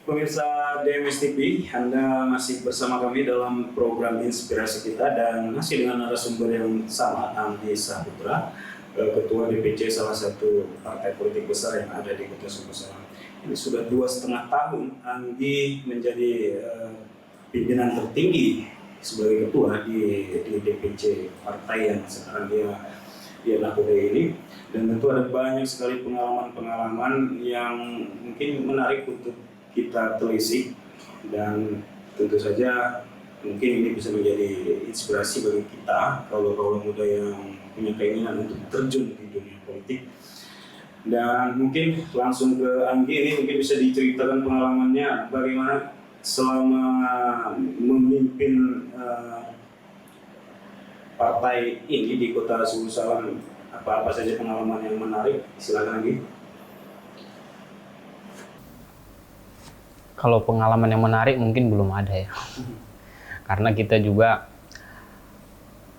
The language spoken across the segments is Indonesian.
Pemirsa DMS TV, Anda masih bersama kami dalam program Inspirasi Kita dan masih dengan narasumber yang sama, Anggi Saputra, Ketua DPC salah satu partai politik besar yang ada di Kota Sumbawa. Ini sudah 2,5 tahun Anggi menjadi pimpinan tertinggi sebagai ketua di DPC partai yang sekarang dia lakukan ini. Dan tentu ada banyak sekali pengalaman-pengalaman yang mungkin menarik untuk kita telisik, dan tentu saja mungkin ini bisa menjadi inspirasi bagi kita kaula-kaula muda yang punya keinginan untuk terjun di dunia politik. Dan mungkin langsung ke Anggi, ini mungkin bisa diceritakan pengalamannya bagaimana selama memimpin partai ini di Kota Sumbawa. Apa saja pengalaman yang menarik? Silakan Anggi. Kalau pengalaman yang menarik mungkin belum ada ya. Karena kita juga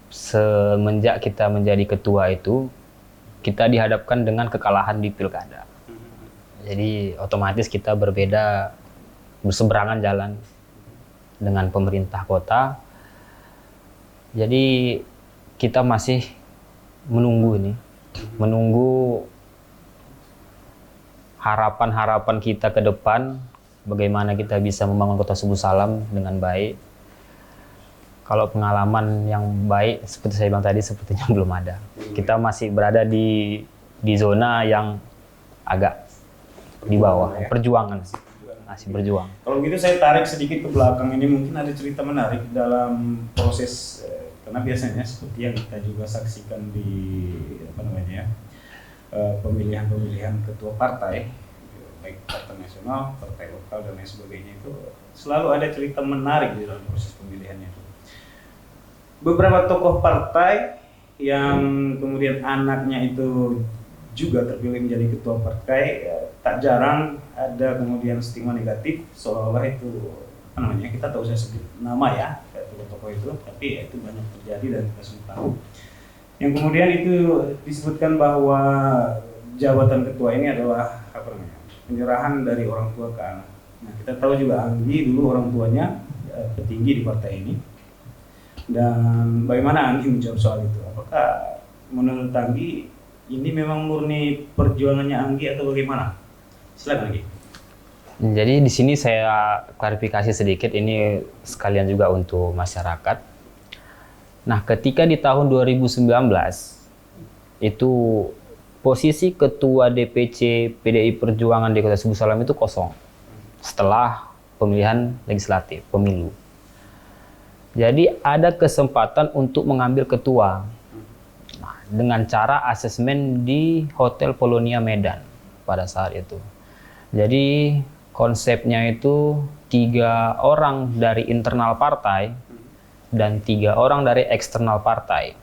semenjak kita menjadi ketua itu, kita dihadapkan dengan kekalahan di pilkada. Jadi otomatis kita berseberangan jalan dengan pemerintah kota. Jadi kita masih menunggu harapan-harapan kita ke depan, bagaimana kita bisa membangun Kota Sumbawa dengan baik. Kalau pengalaman yang baik seperti saya bilang tadi sepertinya belum ada. Kita masih berada di zona yang agak di bawah, perjuangan masih berjuang. Kalau gitu saya tarik sedikit ke belakang, ini mungkin ada cerita menarik dalam proses karena biasanya seperti yang kita juga saksikan di pemilihan ketua partai, baik partai nasional, partai lokal dan lain sebagainya, itu selalu ada cerita menarik di dalam proses pemilihannya. Beberapa tokoh partai yang kemudian anaknya itu juga terpilih menjadi ketua partai, tak jarang ada kemudian stigma negatif seolah-olah itu kita tahu, saya sebut nama ya tokoh itu, tapi ya itu banyak terjadi dan kita semua tahu. Yang kemudian itu disebutkan bahwa jabatan ketua ini adalah penyerahan dari orang tua ke anak. Nah, kita tahu juga Anggi dulu orang tuanya petinggi di partai ini. Dan bagaimana Anggi menjawab soal itu? Apakah menurut Anggi ini memang murni perjuangannya Anggi atau bagaimana? Silakan Anggi. Jadi di sini saya klarifikasi sedikit, ini sekalian juga untuk masyarakat. Nah, ketika di tahun 2019 itu posisi ketua DPC PDI Perjuangan di Kota Sumbawa itu kosong setelah pemilihan legislatif, pemilu. Jadi ada kesempatan untuk mengambil ketua dengan cara asesmen di Hotel Polonia Medan pada saat itu. Jadi konsepnya itu 3 orang dari internal partai dan 3 orang dari eksternal partai.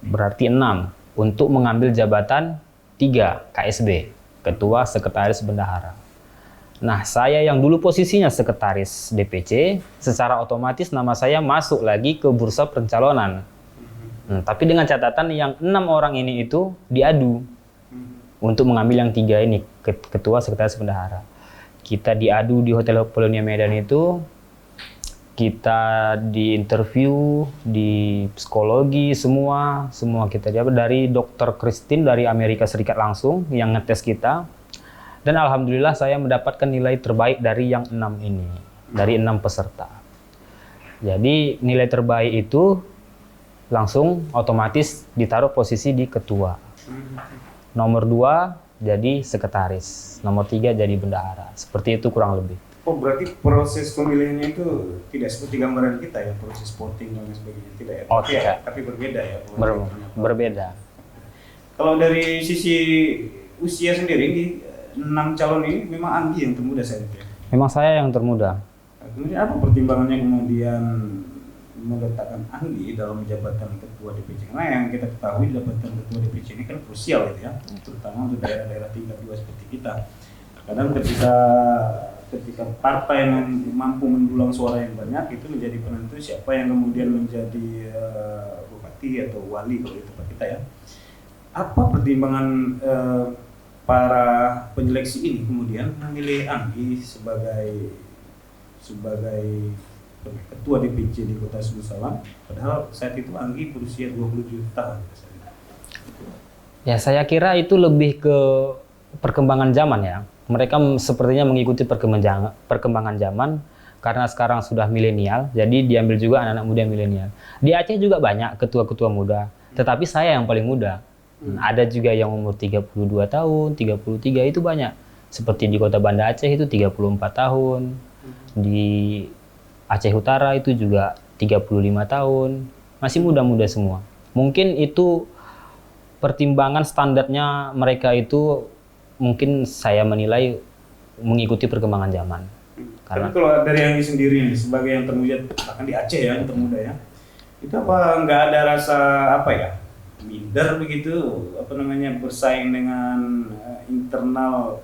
Berarti 6 untuk mengambil jabatan 3 KSB, Ketua Sekretaris Bendahara. Nah, saya yang dulu posisinya Sekretaris DPC, secara otomatis nama saya masuk lagi ke bursa pencalonan. Tapi dengan catatan yang 6 orang ini itu diadu untuk mengambil yang 3 ini, Ketua Sekretaris Bendahara. Kita diadu di Hotel Polonia Medan itu, kita diinterview, di psikologi, semua kita dari Dr. Christine dari Amerika Serikat langsung yang ngetes kita. Dan alhamdulillah saya mendapatkan nilai terbaik dari yang 6 ini, dari 6 peserta. Jadi nilai terbaik itu langsung otomatis ditaruh posisi di ketua. Nomor 2 jadi sekretaris, nomor 3 jadi bendahara. Seperti itu kurang lebih. Oh, berarti proses pemilihannya itu tidak seperti gambaran kita ya, proses voting dan sebagainya, tidak ya? Oh, tidak. Tapi berbeda ya? Berbeda. Kalau dari sisi usia sendiri, 6 calon ini memang Anggi yang termuda saya pikir. Memang saya yang termuda. Kemudian apa pertimbangannya kemudian meletakkan Anggi dalam jabatan ketua DPC? Karena yang kita ketahui jabatan ketua DPC ini kan krusial gitu ya, terutama untuk daerah-daerah tingkat 2 seperti kita. Kadang ketika partai yang mampu mendulang suara yang banyak itu menjadi penentu siapa yang kemudian menjadi bupati atau wali kalau di tempat kita ya. Apa pertimbangan para penyeleksi ini kemudian memilih Anggi sebagai ketua DPC di Kota Sebul Salam, padahal saat itu Anggi berusia 27 tahun. Ya, saya kira itu lebih ke perkembangan zaman ya. Mereka sepertinya mengikuti perkembangan zaman karena sekarang sudah milenial, jadi diambil juga anak-anak muda milenial. Di Aceh juga banyak ketua-ketua muda, tetapi saya yang paling muda. Ada juga yang umur 32 tahun, 33 itu banyak. Seperti di Kota Banda Aceh itu 34 tahun. Di Aceh Utara itu juga 35 tahun. Masih muda-muda semua. Mungkin itu pertimbangan standarnya mereka itu, mungkin saya menilai mengikuti perkembangan zaman. Karena kalau dari Anggi sendiri nih, sebagai yang termuda, bahkan di Aceh ya, yang termuda ya, itu apa nggak ada rasa apa ya, minder begitu, apa namanya, bersaing dengan internal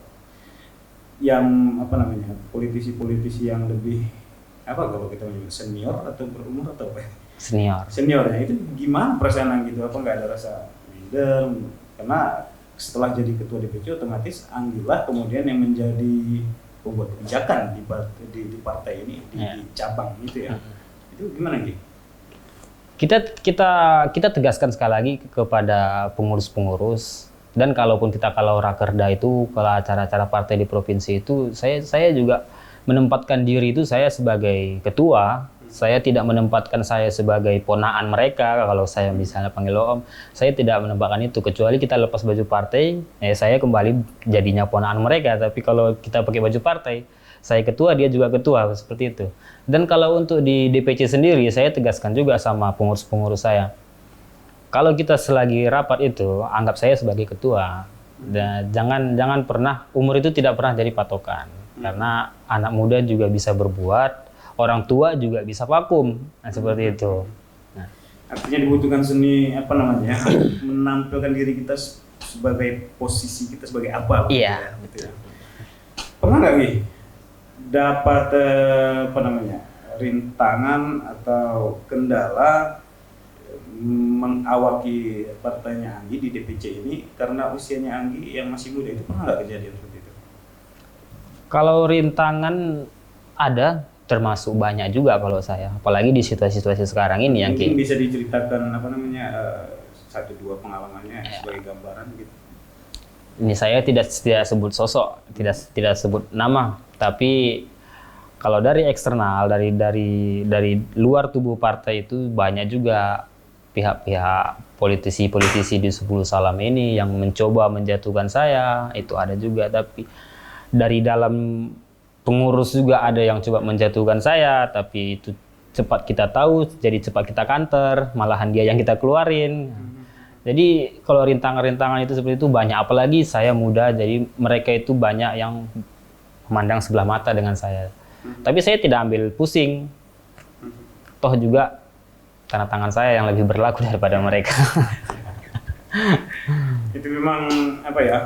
yang apa namanya, politisi-politisi yang lebih apa kalau kita menyebut senior atau berumur atau apa? Seniornya itu gimana perasaan Anggi itu? Apa nggak ada rasa minder? Karena setelah jadi ketua DPC otomatis Anggilah kemudian yang menjadi pembuat kebijakan di partai ini, di cabang itu ya. Itu gimana Gi? Kita tegaskan sekali lagi kepada pengurus-pengurus, dan kalaupun kita kalau rakerda itu, kalau acara-acara partai di provinsi itu, saya juga menempatkan diri itu saya sebagai ketua. Saya tidak menempatkan saya sebagai ponaan mereka. Kalau saya misalnya panggil om, saya tidak menempatkan itu. Kecuali kita lepas baju partai, saya kembali jadinya ponaan mereka. Tapi kalau kita pakai baju partai, saya ketua, dia juga ketua, seperti itu. Dan kalau untuk di DPC sendiri, saya tegaskan juga sama pengurus-pengurus saya. Kalau kita selagi rapat itu, anggap saya sebagai ketua. Dan jangan pernah, umur itu tidak pernah jadi patokan. Karena anak muda juga bisa berbuat, orang tua juga bisa vakum, seperti itu. Nah. Artinya dibutuhkan seni apa namanya, menampilkan diri kita sebagai posisi kita sebagai apa? Iya. Gitu ya. Pernah nggak Gi dapat apa namanya, rintangan atau kendala mengawaki partainya Anggi di DPC ini karena usianya Anggi yang masih muda? Itu pernah nggak kejadian seperti itu? Kalau rintangan ada, termasuk banyak juga kalau saya, apalagi di situasi-situasi sekarang ini yang mungkin bisa diceritakan apa namanya, satu dua pengalamannya sebagai gambaran gitu. Ini saya tidak sebut sosok, tidak sebut nama, tapi kalau dari eksternal, dari luar tubuh partai itu banyak juga pihak-pihak politisi-politisi di Sebul Salam ini yang mencoba menjatuhkan saya, itu ada juga. Tapi dari dalam pengurus juga ada yang coba menjatuhkan saya, tapi itu cepat kita tahu, jadi cepat kita counter, malahan dia yang kita keluarin. Jadi kalau rintangan-rintangan itu seperti itu banyak, apalagi saya muda, jadi mereka itu banyak yang memandang sebelah mata dengan saya. Tapi saya tidak ambil pusing, toh juga tanda tangan saya yang lebih berlaku daripada mereka. Itu memang apa ya,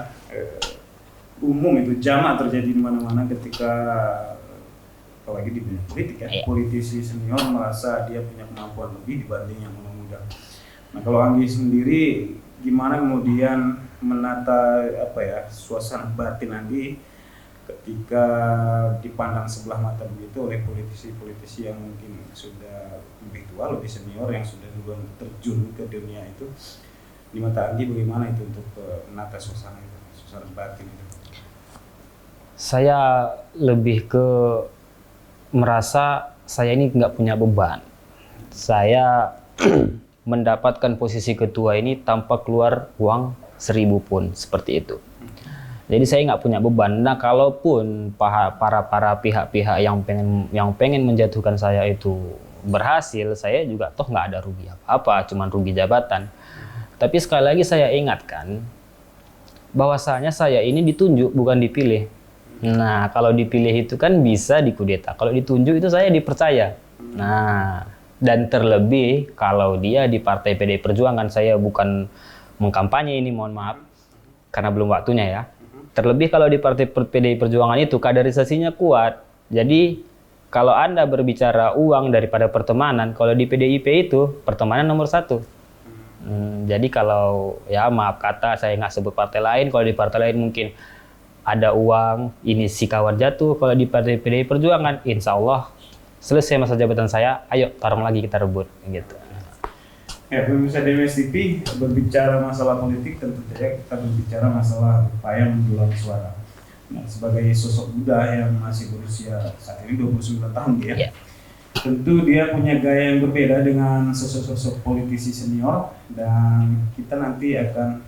umum itu jamak terjadi di mana-mana ketika apalagi di dunia politik ya, politisi senior merasa dia punya kemampuan lebih dibanding yang muda. Nah kalau Anggi sendiri gimana kemudian menata apa ya, suasana batin Anggi ketika dipandang sebelah mata begitu oleh politisi-politisi yang mungkin sudah lebih tua, lebih senior, yang sudah duluan terjun ke dunia itu. Di mata Anggi bagaimana itu untuk menata suasana itu, suasana batin itu? Saya lebih ke merasa saya ini nggak punya beban. Saya mendapatkan posisi ketua ini tanpa keluar uang 1.000 pun, seperti itu. Jadi saya nggak punya beban. Nah, kalaupun para pihak-pihak yang pengen menjatuhkan saya itu berhasil, saya juga toh nggak ada rugi apa-apa, cuman rugi jabatan. Tapi sekali lagi saya ingatkan bahwasanya saya ini ditunjuk bukan dipilih. Nah, kalau dipilih itu kan bisa dikudeta. Kalau ditunjuk itu saya dipercaya. Nah, dan terlebih kalau dia di Partai PDI Perjuangan, saya bukan mengkampanye ini, mohon maaf, karena belum waktunya ya. Terlebih kalau di Partai PDI Perjuangan itu kaderisasinya kuat. Jadi kalau Anda berbicara uang daripada pertemanan, kalau di PDIP itu pertemanan nomor 1. Jadi kalau ya maaf kata saya nggak sebut partai lain, kalau di partai lain mungkin ada uang, ini si kawan jatuh. Kalau di partai PDI Perjuangan, insya Allah selesai masa jabatan saya, ayo tarung lagi kita rebut gitu. Ya, pemirsa DMS TV, berbicara masalah politik tentu saja kita berbicara masalah upaya mendulang suara. Nah, sebagai sosok muda yang masih berusia saat ini 29 tahun dia, Ya. tentu dia punya gaya yang berbeda dengan sosok-sosok politisi senior, dan kita nanti akan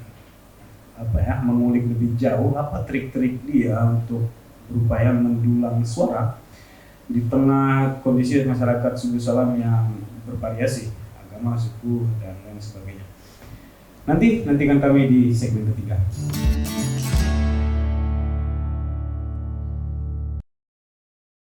mengulik lebih jauh apa trik-trik dia untuk berupaya mendulang suara di tengah kondisi masyarakat Sumber Salam yang bervariasi agama, suku, dan lain sebagainya. Nantikan kami di segmen ketiga.